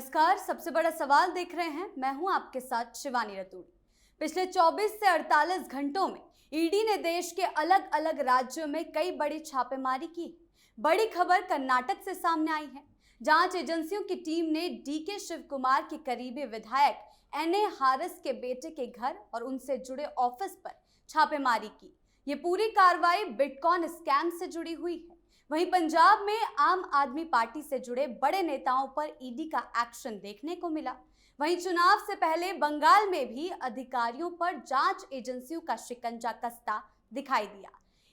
नमस्कार। सबसे बड़ा सवाल देख रहे हैं, मैं हूं आपके साथ शिवानी रतूड़ी। पिछले 24 से 48 घंटों में ईडी ने देश के अलग अलग राज्यों में कई बड़ी छापेमारी की। बड़ी खबर कर्नाटक से सामने आई है। जांच एजेंसियों की टीम ने डीके शिव कुमार के करीबी विधायक एनए हारिस के बेटे के घर और उनसे जुड़े ऑफिस पर छापेमारी की। ये पूरी कार्रवाई बिटकॉइन स्कैम से जुड़ी हुई है। वहीं पंजाब में आम आदमी पार्टी से जुड़े बड़े नेताओं पर ईडी का एक्शन देखने को मिला। वहीं चुनाव से पहले बंगाल में भी अधिकारियों पर जांच एजेंसियों का शिकंजा कसता दिखाई दिया।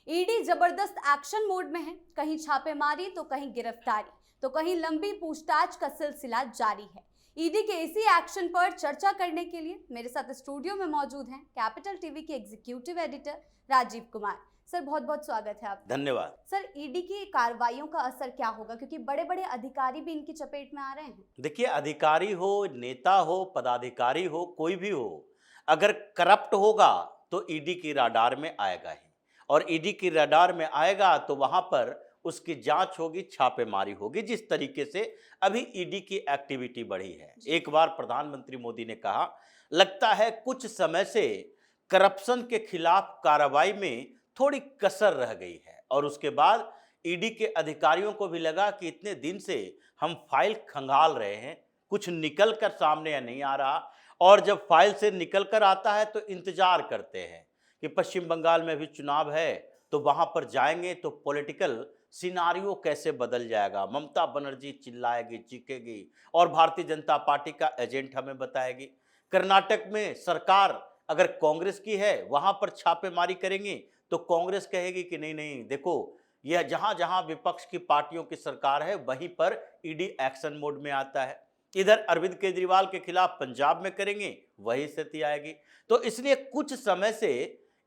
ईडी जबरदस्त एक्शन मोड में है। कहीं छापेमारी तो कहीं गिरफ्तारी तो कहीं लंबी पूछताछ का सिलसिला जारी है। ईडी के इसी एक्शन पर चर्चा करने के लिए मेरे साथ स्टूडियो में मौजूद हैं कैपिटल टीवी के executive editor Rajiv Kumar. Sir, बहुत बहुत स्वागत है आपका। धन्यवाद। सर, ईडी की कार्रवाइयों का असर क्या होगा, क्योंकि बड़े बड़े अधिकारी भी इनकी चपेट में आ रहे हैं। देखिए, अधिकारी हो, नेता हो, पदाधिकारी हो, कोई भी हो, अगर करप्ट होगा तो ईडी की रडार में आएगा ही। और ईडी की रडार में आएगा तो वहां पर उसकी जांच होगी, छापेमारी होगी। जिस तरीके से अभी ईडी की एक्टिविटी बढ़ी है, एक बार प्रधानमंत्री मोदी ने कहा, लगता है कुछ समय से करप्शन के खिलाफ कार्रवाई में थोड़ी कसर रह गई है। और उसके बाद ईडी के अधिकारियों को भी लगा कि इतने दिन से हम फाइल खंगाल रहे हैं, कुछ निकल कर सामने नहीं आ रहा। और जब फाइल से निकल कर आता है तो इंतजार करते हैं कि पश्चिम बंगाल में भी चुनाव है तो वहां पर जाएंगे तो पॉलिटिकल सिनारियो कैसे बदल जाएगा। ममता बनर्जी चिल्लाएगी, चीखेगी और भारतीय जनता पार्टी का एजेंट हमें बताएगी। कर्नाटक में सरकार अगर कांग्रेस की है, वहां पर छापेमारी करेंगे तो कांग्रेस कहेगी कि नहीं नहीं, देखो यह जहां जहां विपक्ष की पार्टियों की सरकार है वहीं पर ईडी एक्शन मोड में आता है। इधर अरविंद केजरीवाल के खिलाफ पंजाब में करेंगे, वही स्थिति आएगी। तो इसलिए कुछ समय से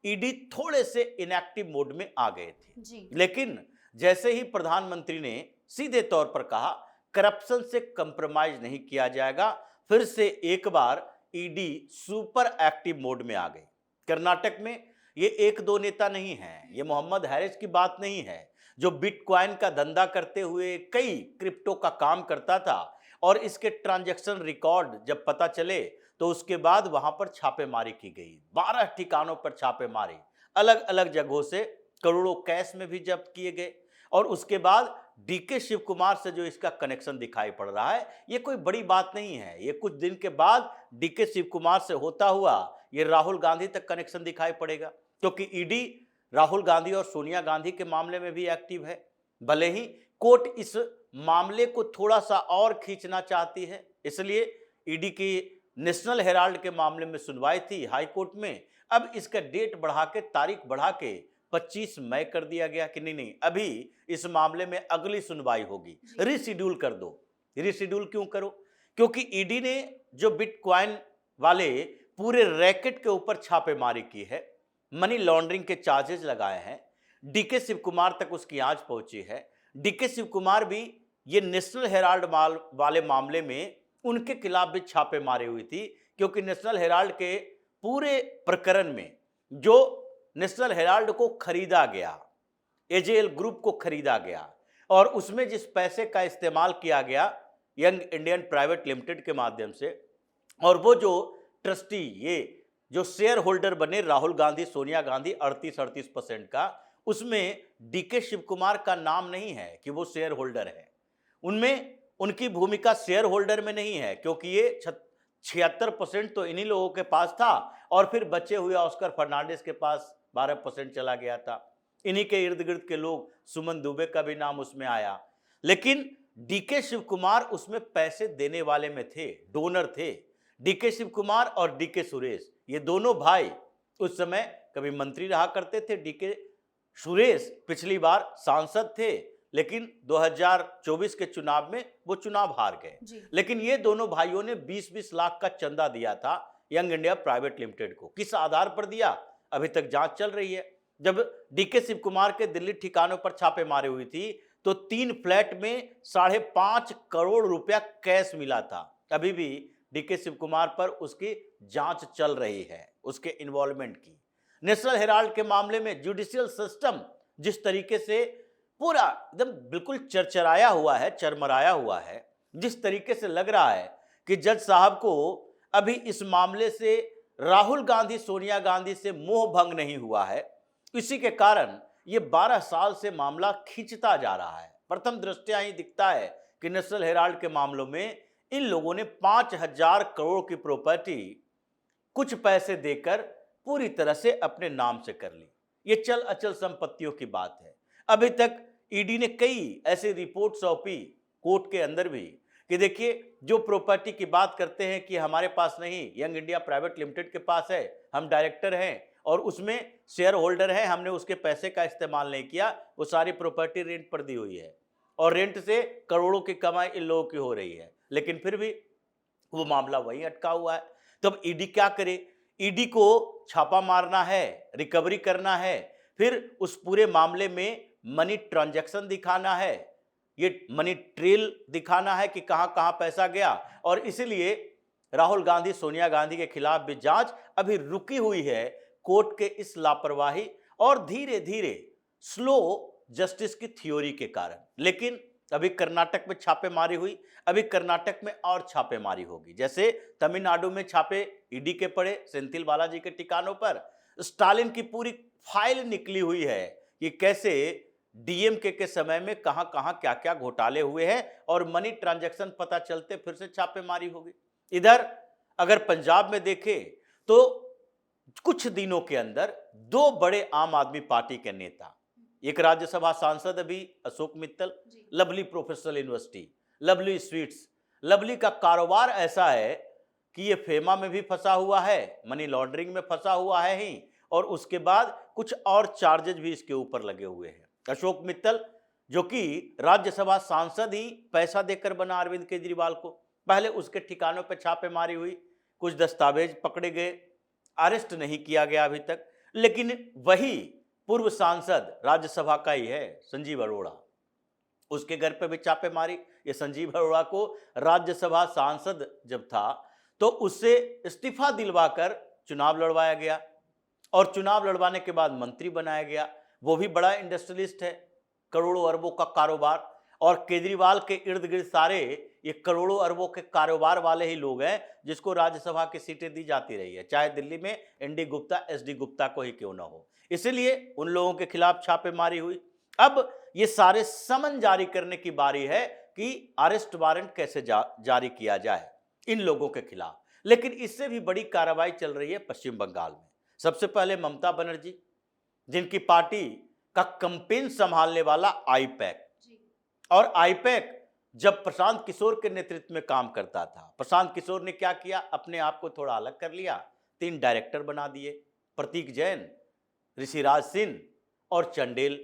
ईडी थोड़े से इनएक्टिव मोड में आ गए थे। लेकिन जैसे ही प्रधानमंत्री ने सीधे तौर पर कहा करप्शन से कंप्रोमाइज नहीं किया जाएगा, फिर से एक बार ईडी सुपर एक्टिव मोड में आ गई। कर्नाटक में ये एक दो नेता नहीं है, ये मोहम्मद हैरिस की बात नहीं है, जो बिटकॉइन का धंधा करते हुए कई क्रिप्टो का काम करता था। और इसके ट्रांजैक्शन रिकॉर्ड जब पता चले तो उसके बाद वहां पर छापेमारी की गई। 12 ठिकानों पर छापेमारी, अलग अलग जगहों से करोड़ों कैश में भी जब्त किए गए। और उसके बाद डीके शिव कुमार से जो इसका कनेक्शन दिखाई पड़ रहा है, ये कोई बड़ी बात नहीं है। ये कुछ दिन के बाद डीके शिव कुमार से होता हुआ ये राहुल गांधी तक कनेक्शन दिखाई पड़ेगा, क्योंकि ईडी राहुल गांधी और सोनिया गांधी के मामले में भी एक्टिव है। भले ही कोर्ट इस मामले को थोड़ा सा और खींचना चाहती है, इसलिए ईडी की नेशनल हेराल्ड के मामले में सुनवाई थी हाई कोर्ट में, अब इसका डेट बढ़ा के, तारीख बढ़ा के 25 मई कर दिया गया कि नहीं नहीं, अभी इस मामले में अगली सुनवाई होगी, रिशेड्यूल कर दो। रिशेड्यूल क्यों करो? क्योंकि ईडी ने जो बिटकॉइन वाले पूरे रैकेट के ऊपर छापेमारी की है, मनी लॉन्ड्रिंग के चार्जेस लगाए हैं, डीके शिव कुमार तक उसकी आंच पहुंची है। डीके शिव कुमार भी ये नेशनल हेराल्ड वाले मामले में उनके खिलाफ भी छापेमारी हुई थी, क्योंकि नेशनल हेराल्ड के पूरे प्रकरण में जो नेशनल हेराल्ड को खरीदा गया, एजेएल ग्रुप को खरीदा गया, और उसमें जिस पैसे का इस्तेमाल किया गया यंग इंडियन प्राइवेट लिमिटेड के माध्यम से, और वो जो ट्रस्टी, ये जो शेयर होल्डर बने राहुल गांधी, सोनिया गांधी 38% का, उसमें डीके शिव कुमार का नाम नहीं है कि वो शेयर होल्डर है। उनमें उनकी भूमिका शेयर होल्डर में नहीं है, क्योंकि ये 76% तो इन्हीं लोगों के पास था, और फिर बचे हुए ऑस्कर फर्नांडिस के पास 12% चला गया था। इन्हीं के इर्द गिर्द के लोग, सुमन दुबे का भी नाम उसमें आया। लेकिन डीके शिव कुमार उसमें पैसे देने वाले में थे, डोनर थे। डीके शिव कुमार और डीके सुरेश, ये दोनों भाई उस समय कभी मंत्री रहा करते थे। डीके सुरेश पिछली बार सांसद थे, लेकिन 2024 के चुनाव में वो चुनाव हार गए। लेकिन ये दोनों भाइयों ने 20-20 लाख का चंदा दिया था यंग इंडिया प्राइवेट लिमिटेड को। किस आधार पर दिया, अभी तक जांच चल रही है। जब डीके शिव कुमार के दिल्ली ठिकानों पर छापेमारी हुई थी तो 3 फ्लैट में 5.5 करोड़ रुपया कैश मिला था। अभी भी डीके शिव कुमार पर उसकी जांच चल रही है, उसके इन्वॉल्वमेंट की। नेशनल हेराल्ड के मामले में जुडिशियल सिस्टम जिस तरीके से पूरा एकदम बिल्कुल चरचराया हुआ है, चरमराया हुआ है, जिस तरीके से लग रहा है कि जज साहब को अभी इस मामले से राहुल गांधी सोनिया गांधी से मोह भंग नहीं हुआ है। इसी के कारण ये 12 साल से मामला खींचता जा रहा है। प्रथम दृष्टया ही दिखता है कि नेशनल हेराल्ड के मामलों में इन लोगों ने 5,000 करोड़ की प्रॉपर्टी कुछ पैसे देकर पूरी तरह से अपने नाम से कर ली। ये चल अचल संपत्तियों की बात है। अभी तक ईडी ने कई ऐसी रिपोर्ट सौंपी कोर्ट के अंदर भी कि देखिए, जो प्रॉपर्टी की बात करते हैं कि हमारे पास नहीं, यंग इंडिया प्राइवेट लिमिटेड के पास है, हम डायरेक्टर हैं और उसमें शेयर होल्डर हैं, हमने उसके पैसे का इस्तेमाल नहीं किया, वो सारी प्रॉपर्टी रेंट पर दी हुई है और रेंट से करोड़ों की कमाई इन लोगों की हो रही है, लेकिन फिर भी वो मामला वहीं अटका हुआ है। तब ईडी क्या करे? ईडी को छापा मारना है, रिकवरी करना है, फिर उस पूरे मामले में मनी ट्रांजैक्शन दिखाना है, ये मनी ट्रेल दिखाना है कि कहां कहां पैसा गया। और इसीलिए राहुल गांधी सोनिया गांधी के खिलाफ भी जांच अभी रुकी हुई है कोर्ट के इस लापरवाही और धीरे धीरे स्लो जस्टिस की थ्योरी के कारण। लेकिन अभी कर्नाटक में छापेमारी हुई, अभी कर्नाटक में और छापेमारी होगी। जैसे तमिलनाडु में छापे ईडी के पड़े सेंथिल बालाजी के ठिकानों पर, स्टालिन की पूरी फाइल निकली हुई है कि कैसे डीएमके के समय में कहां कहां क्या क्या घोटाले हुए हैं और मनी ट्रांजैक्शन पता चलते फिर से छापेमारी होगी। इधर अगर पंजाब में देखें तो कुछ दिनों के अंदर 2 बड़े आम आदमी पार्टी के नेता, एक राज्यसभा सांसद अभी Ashok Mittal, lovely professional university, lovely sweets, lovely का कारोबार ऐसा है कि ये फेमा में भी फंसा हुआ है, मनी लॉन्ड्रिंग में फंसा हुआ है ही, और उसके बाद कुछ और चार्जेस भी इसके ऊपर लगे हुए हैं। अशोक मित्तल जो कि राज्यसभा सांसद ही पैसा देकर बना अरविंद केजरीवाल को, पहले उसके ठिकानों पर छापेमारी हुई, कुछ दस्तावेज पकड़े गए, अरेस्ट नहीं किया गया अभी तक। लेकिन वही पूर्व सांसद राज्यसभा का ही है संजीव अरोड़ा, उसके घर पे भी छापेमारी। ये संजीव अरोड़ा को राज्यसभा सांसद जब था तो उससे इस्तीफा दिलवाकर चुनाव लड़वाया गया और चुनाव लड़वाने के बाद मंत्री बनाया गया। वो भी बड़ा इंडस्ट्रियलिस्ट है, करोड़ों अरबों का कारोबार, और केजरीवाल के इर्द गिर्द सारे ये करोड़ों अरबों के कारोबार वाले ही लोग हैं जिसको राज्यसभा की सीटें दी जाती रही है, चाहे दिल्ली में एनडी गुप्ता एसडी गुप्ता को ही क्यों ना हो। इसलिए उन लोगों के खिलाफ छापेमारी हुई। अब ये सारे समन जारी करने की बारी है कि अरेस्ट वारंट कैसे जारी किया जाए इन लोगों के खिलाफ। लेकिन इससे भी बड़ी कार्रवाई चल रही है पश्चिम बंगाल में। सबसे पहले ममता बनर्जी, जिनकी पार्टी का कैंपेन संभालने वाला आईपैक, और आईपैक जब प्रशांत किशोर के नेतृत्व में काम करता था, प्रशांत किशोर ने क्या किया, अपने आप को थोड़ा अलग कर लिया, 3 डायरेक्टर बना दिए, प्रतीक जैन, ऋषिराज सिंह और चंडेल।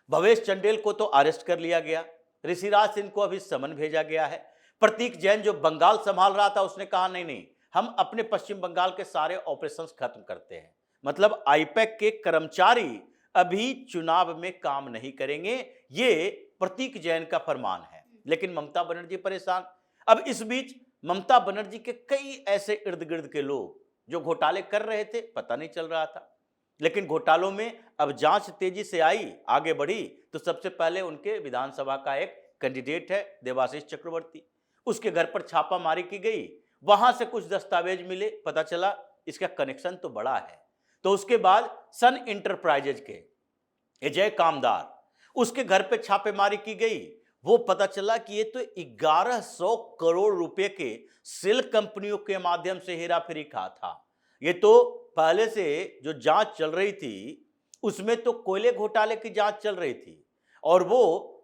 भवेश चंडेल को तो अरेस्ट कर लिया गया, ऋषिराज सिंह को अभी समन भेजा गया है। प्रतीक जैन जो बंगाल संभाल रहा था उसने कहा नहीं नहीं, हम अपने पश्चिम बंगाल के सारे ऑपरेशंस खत्म करते हैं। मतलब आईपैक के कर्मचारी अभी चुनाव में काम नहीं करेंगे, ये प्रतीक जैन का फरमान है। लेकिन ममता बनर्जी परेशान। अब इस बीच ममता बनर्जी के कई ऐसे इर्द गिर्द के लोग जो घोटाले कर रहे थे, पता नहीं चल रहा था, लेकिन घोटालों में अब जांच तेजी से आई, आगे बढ़ी। तो सबसे पहले उनके विधानसभा का एक कैंडिडेट है देवाशीष चक्रवर्ती, उसके घर पर छापामारी की गई, वहां से कुछ दस्तावेज मिले, पता चला इसका कनेक्शन तो बड़ा है। तो उसके बाद सन इंटरप्राइजेज के अजय कामदार, उसके घर पे छापेमारी की गई, वो पता चला कि ये तो 1100 करोड़ रुपए के सेल कंपनियों के माध्यम से हेराफेरी का था। ये तो पहले से जो जांच चल रही थी उसमें तो कोयले घोटाले की जांच चल रही थी और वो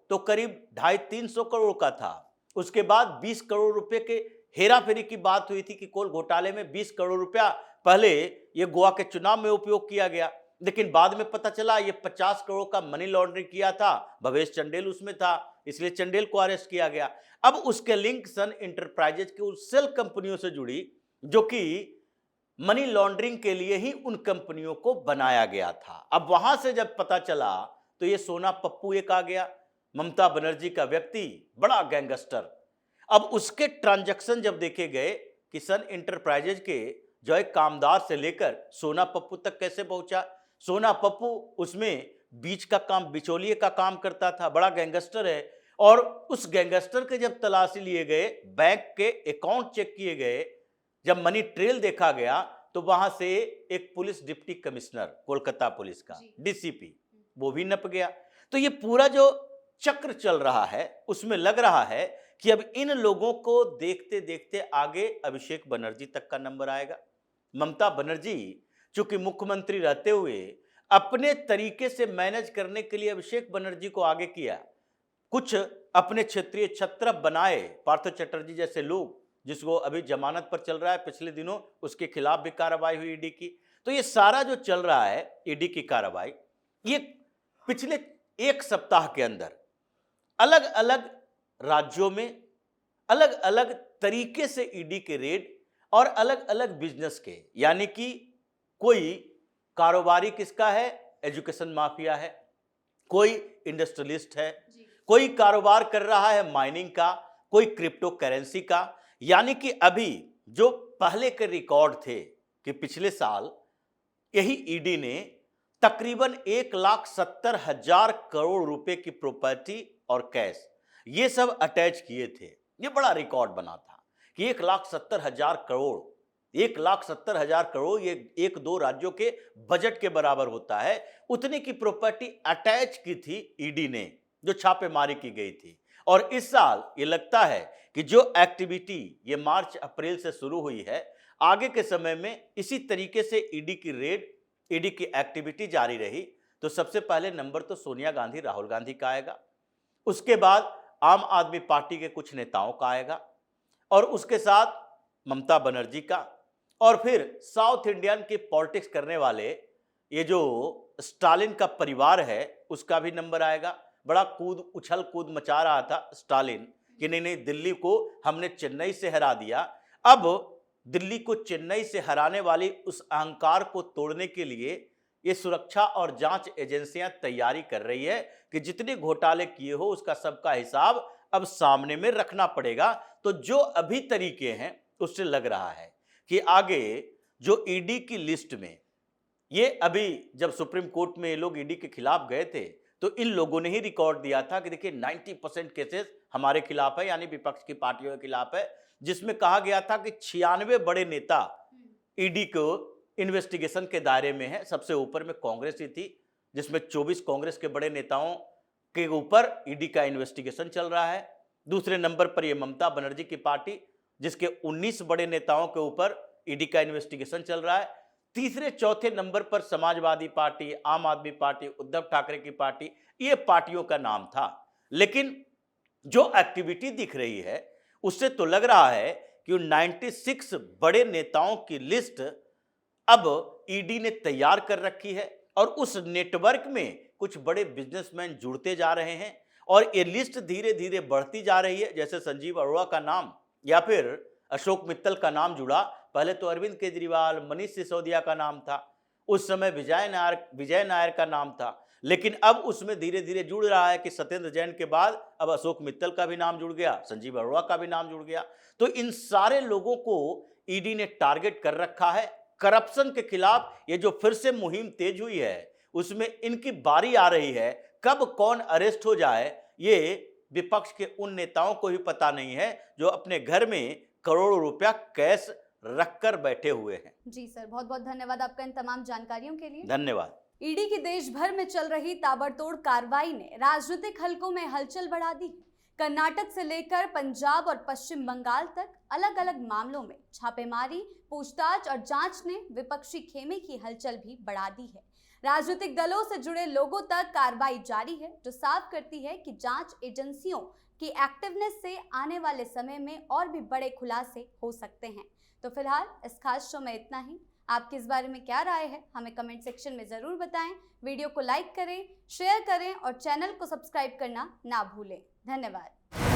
तो करीब 250-300 करोड़ का था। उसके बाद 20 करोड़ रुपए के हेराफेरी की बात हुई थी कि कोल घोटाले में 20 करोड़ रुपया पहले ये गोवा के चुनाव में उपयोग किया गया, लेकिन बाद में पता चला ये 50 करोड़ का मनी लॉन्ड्रिंग किया था, भवेश चंडेल उसमें था, इसलिए चंडेल को अरेस्ट किया गया। अब उसके लिंक सन इंटरप्राइजेज की उस सेल कंपनियों से जुड़ी जो कि मनी लॉन्ड्रिंग के लिए ही उन कंपनियों को बनाया गया था। अब वहां से जब पता चला तो ये सोना पप्पू एक आ गया, ममता बनर्जी का व्यक्ति, बड़ा गैंगस्टर। अब उसके ट्रांजैक्शन जब देखे गए कि सन इंटरप्राइजेज के जो एक कामदार से लेकर सोना पप्पू तक कैसे पहुंचा। सोना पप्पू उसमें बीच का काम, बिचौलिए का काम करता था, बड़ा गैंगस्टर है, और उस गैंगस्टर के जब तलाशी लिए गए, बैंक के अकाउंट चेक किए गए, जब मनी ट्रेल देखा गया, तो वहां से एक police deputy commissioner Kolkata police का डीसीपी वो भी नप गया। तो ये पूरा जो चक्र चल रहा है उसमें लग रहा है कि अब इन लोगों को देखते देखते आगे अभिषेक बनर्जी तक का नंबर आएगा। ममता बनर्जी चूंकि मुख्यमंत्री रहते हुए अपने तरीके से मैनेज करने के लिए अभिषेक बनर्जी को आगे किया, कुछ अपने क्षेत्रीय छत्र बनाए, पार्थ चटर्जी जैसे लोग, जिसको अभी जमानत पर चल रहा है, पिछले दिनों उसके खिलाफ भी कार्रवाई हुई ईडी की। तो ये सारा जो चल रहा है ईडी की कार्रवाई, ये पिछले एक सप्ताह के अंदर अलग अलग राज्यों में अलग अलग तरीके से ईडी के रेड और अलग अलग बिजनेस के, यानी कि कोई कारोबारी किसका है, एजुकेशन माफिया है, कोई इंडस्ट्रियलिस्ट है, कोई कारोबार कर रहा है माइनिंग का, कोई क्रिप्टो करेंसी का। यानी कि अभी जो पहले के रिकॉर्ड थे कि पिछले साल यही ईडी ने तकरीबन 1,70,000 करोड़ रुपए की प्रॉपर्टी और कैश ये सब अटैच किए थे। ये बड़ा रिकॉर्ड बना था कि 1,70,000 करोड़, 1,70,000 करोड़ ये एक दो राज्यों के बजट के बराबर होता है। उतने की प्रॉपर्टी अटैच की थी ईडी ने, जो छापेमारी की गई थी। और इस साल ये लगता है कि जो एक्टिविटी ये मार्च अप्रैल से शुरू हुई है, आगे के समय में इसी तरीके से ईडी की रेड, ईडी की एक्टिविटी जारी रही तो सबसे पहले नंबर तो सोनिया गांधी, राहुल गांधी का आएगा, उसके बाद आम आदमी पार्टी के कुछ नेताओं का आएगा, और उसके साथ ममता बनर्जी का, और फिर साउथ इंडियन की पॉलिटिक्स करने वाले ये जो स्टालिन का परिवार है उसका भी नंबर आएगा। बड़ा उछल कूद मचा रहा था स्टालिन कि नहीं दिल्ली को हमने चेन्नई से हरा दिया। अब दिल्ली को चेन्नई से हराने वाली उस अहंकार को तोड़ने के लिए ये सुरक्षा और जांच एजेंसियां तैयारी कर रही है कि जितने घोटाले किए हो उसका सबका हिसाब अब सामने में रखना पड़ेगा। तो जो अभी तरीके हैं उससे लग रहा है कि आगे जो ईडी की लिस्ट में, ये अभी जब सुप्रीम कोर्ट में ये लोग ईडी के खिलाफ गए थे तो इन लोगों ने ही रिकॉर्ड दिया था कि देखिए 90% केसेस हमारे खिलाफ है, यानी विपक्ष की पार्टियों के खिलाफ है, जिसमें कहा गया था कि 96 बड़े नेता ईडी को इन्वेस्टिगेशन के दायरे में है। सबसे ऊपर में कांग्रेस ही थी, जिसमें 24 कांग्रेस के बड़े नेताओं के ऊपर ईडी का इन्वेस्टिगेशन चल रहा है। दूसरे नंबर पर ये ममता बनर्जी की पार्टी, जिसके 19 बड़े नेताओं के ऊपर ईडी का इन्वेस्टिगेशन चल रहा है। तीसरे चौथे नंबर पर समाजवादी पार्टी, आम आदमी पार्टी, उद्धव ठाकरे की पार्टी, ये पार्टियों का नाम था। लेकिन जो एक्टिविटी दिख रही है उससे तो लग रहा है कि 96 बड़े नेताओं की लिस्ट अब ईडी ने तैयार कर रखी है, और उस नेटवर्क में कुछ बड़े बिजनेसमैन जुड़ते जा रहे हैं, और ये लिस्ट धीरे धीरे बढ़ती जा रही है। जैसे संजीव अरोड़ा का नाम या फिर अशोक मित्तल का नाम जुड़ा, पहले तो अरविंद केजरीवाल, मनीष सिसोदिया का नाम था, उस समय विजय नायर का नाम था, लेकिन अब उसमें धीरे धीरे जुड़ रहा है कि सत्येंद्र जैन के बाद अब अशोक मित्तल का भी नाम जुड़ गया, संजीव अरोड़ा का भी नाम जुड़ गया। तो इन सारे लोगों को ईडी ने टारगेट कर रखा है। करप्शन के खिलाफ ये जो फिर से मुहिम तेज हुई है उसमें इनकी बारी आ रही है। कब कौन अरेस्ट हो जाए ये विपक्ष के उन नेताओं को भी पता नहीं है जो अपने घर में करोड़ों रुपया कैश रखकर बैठे हुए हैं। जी सर, बहुत बहुत धन्यवाद आपका इन तमाम जानकारियों के लिए। धन्यवाद। ईडी की देश भर में चल रही ताबड़तोड़ कार्रवाई ने राजनीतिक हलकों में हलचल बढ़ा दी। कर्नाटक से लेकर पंजाब और पश्चिम बंगाल तक अलग अलग मामलों में छापेमारी, पूछताछ और जांच ने विपक्षी खेमे की हलचल भी बढ़ा दी है। राजनीतिक दलों से जुड़े लोगों तक कार्रवाई जारी है, जो साफ करती है कि जांच एजेंसियों की एक्टिवनेस से आने वाले समय में और भी बड़े खुलासे हो सकते हैं। तो फिलहाल इस खास शो में इतना ही। आपकी इस बारे में क्या राय है हमें कमेंट सेक्शन में ज़रूर बताएं। वीडियो को लाइक करें, शेयर करें और चैनल को सब्सक्राइब करना ना भूलें। धन्यवाद।